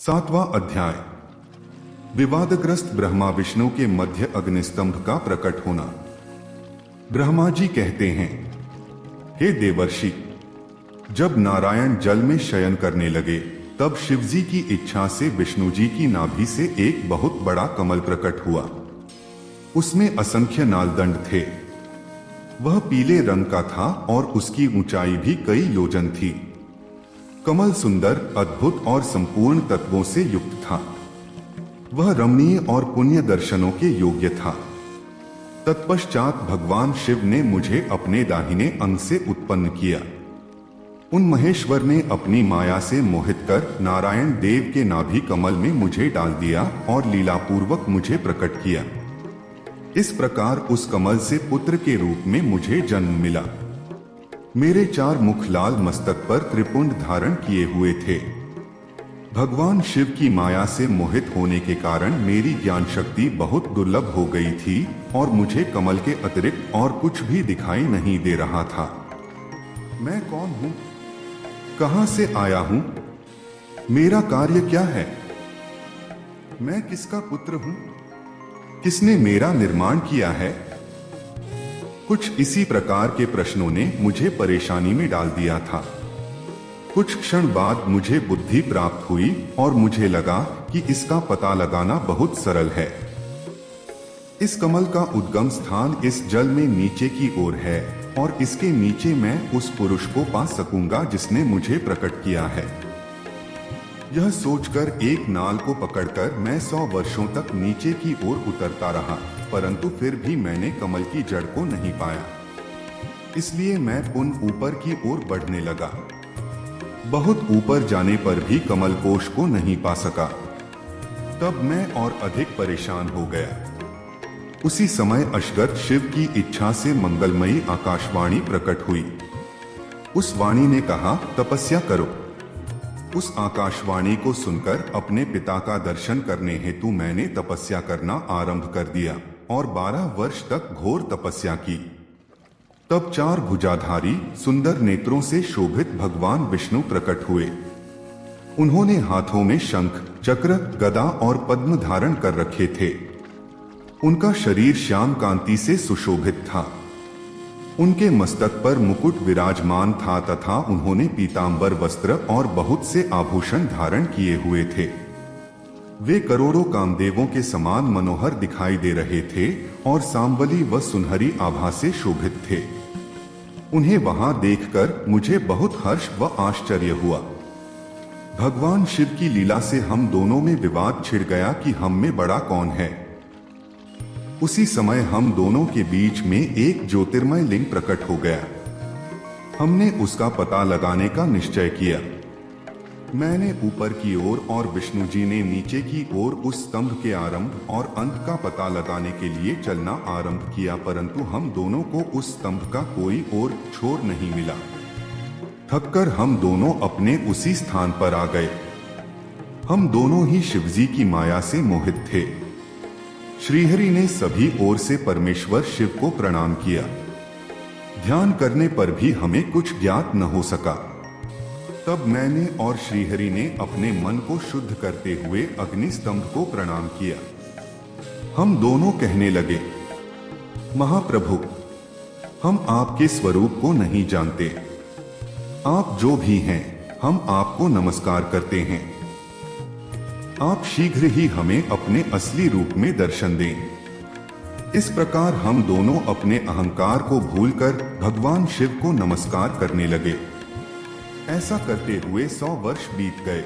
7वां अध्याय। विवादग्रस्त ब्रह्मा विष्णु के मध्य अग्निस्तंभ का प्रकट होना। ब्रह्मा जी कहते हैं, हे देवर्षि, जब नारायण जल में शयन करने लगे तब शिवजी की इच्छा से विष्णु जी की नाभि से एक बहुत बड़ा कमल प्रकट हुआ। उसमें असंख्य नालदंड थे। वह पीले रंग का था और उसकी ऊंचाई भी कई योजन थी। कमल सुंदर, अद्भुत और संपूर्ण तत्वों से युक्त था। वह रमणीय और पुण्य दर्शनों के योग्य था। तत्पश्चात भगवान शिव ने मुझे अपने दाहिने अंग से उत्पन्न किया। उन महेश्वर ने अपनी माया से मोहित कर नारायण देव के नाभि कमल में मुझे डाल दिया और लीलापूर्वक मुझे प्रकट किया। इस प्रकार उस कमल से पुत्र के रूप में मुझे जन्म मिला। मेरे 4 मुख लाल मस्तक पर त्रिपुंड धारण किए हुए थे। भगवान शिव की माया से मोहित होने के कारण मेरी ज्ञान शक्ति बहुत दुर्लभ हो गई थी और मुझे कमल के अतिरिक्त और कुछ भी दिखाई नहीं दे रहा था। मैं कौन हूँ? कहाँ से आया हूँ? मेरा कार्य क्या है? मैं किसका पुत्र हूँ? किसने मेरा निर्माण किया है? कुछ इसी प्रकार के प्रश्नों ने मुझे परेशानी में डाल दिया था। कुछ क्षण बाद मुझे बुद्धि प्राप्त हुई और मुझे लगा कि इसका पता लगाना बहुत सरल है। इस कमल का उद्गम स्थान इस जल में नीचे की ओर है और इसके नीचे मैं उस पुरुष को पा सकूंगा जिसने मुझे प्रकट किया है। यह सोचकर एक नाल को पकड़कर मैं 100 वर्षों तक नीचे की ओर उतरता रहा, परंतु फिर भी मैंने कमल की जड़ को नहीं पाया। इसलिए मैं पुनः ऊपर की ओर बढ़ने लगा। बहुत ऊपर जाने पर भी कमल कोश को नहीं पा सका। तब मैं और अधिक परेशान हो गया। उसी समय अशगत शिव की इच्छा से मंगलमयी आकाशवाणी प्रकट हुई। उस वाणी ने कहा, तपस्या करो। उस आकाशवाणी को सुनकर अपने पिता का दर्शन करने हेतु मैंने तपस्या करना आरंभ कर दिया और 12 वर्ष तक घोर तपस्या की। तब 4 भुजाधारी सुंदर नेत्रों से शोभित भगवान विष्णु प्रकट हुए। उन्होंने हाथों में शंख, चक्र, गदा और पद्म धारण कर रखे थे। उनका शरीर श्याम कांति से सुशोभित था। उनके मस्तक पर मुकुट विराजमान था तथा उन्होंने पीतांबर वस्त्र और बहुत से आभूषण धारण किए हुए थे। वे करोड़ों कामदेवों के समान मनोहर दिखाई दे रहे थे और सांवली व सुनहरी आभा से शोभित थे। उन्हें वहां देखकर मुझे बहुत हर्ष व आश्चर्य हुआ। भगवान शिव की लीला से हम दोनों में विवाद छिड़ गया कि हम में बड़ा कौन है। उसी समय हम दोनों के बीच में एक ज्योतिर्मय लिंग प्रकट हो गया। हमने उसका पता लगाने का निश्चय किया। मैंने ऊपर की ओर और विष्णु जी ने नीचे की ओर उस स्तंभ के आरंभ और अंत का पता लगाने के लिए चलना आरंभ किया, परंतु हम दोनों को उस स्तंभ का कोई और छोर नहीं मिला। थककर हम दोनों अपने उसी स्थान पर आ गए। हम दोनों ही शिवजी की माया से मोहित थे। श्रीहरि ने सभी ओर से परमेश्वर शिव को प्रणाम किया। ध्यान करने पर भी हमें कुछ ज्ञात न हो सका। तब मैंने और श्रीहरि ने अपने मन को शुद्ध करते हुए अग्नि स्तंभ को प्रणाम किया। हम दोनों कहने लगे, महाप्रभु, हम आपके स्वरूप को नहीं जानते। आप जो भी हैं, हम आपको नमस्कार करते हैं। आप शीघ्र ही हमें अपने असली रूप में दर्शन दें। इस प्रकार हम दोनों अपने अहंकार को भूलकर भगवान शिव को नमस्कार करने लगे। ऐसा करते हुए 100 वर्ष बीत गए।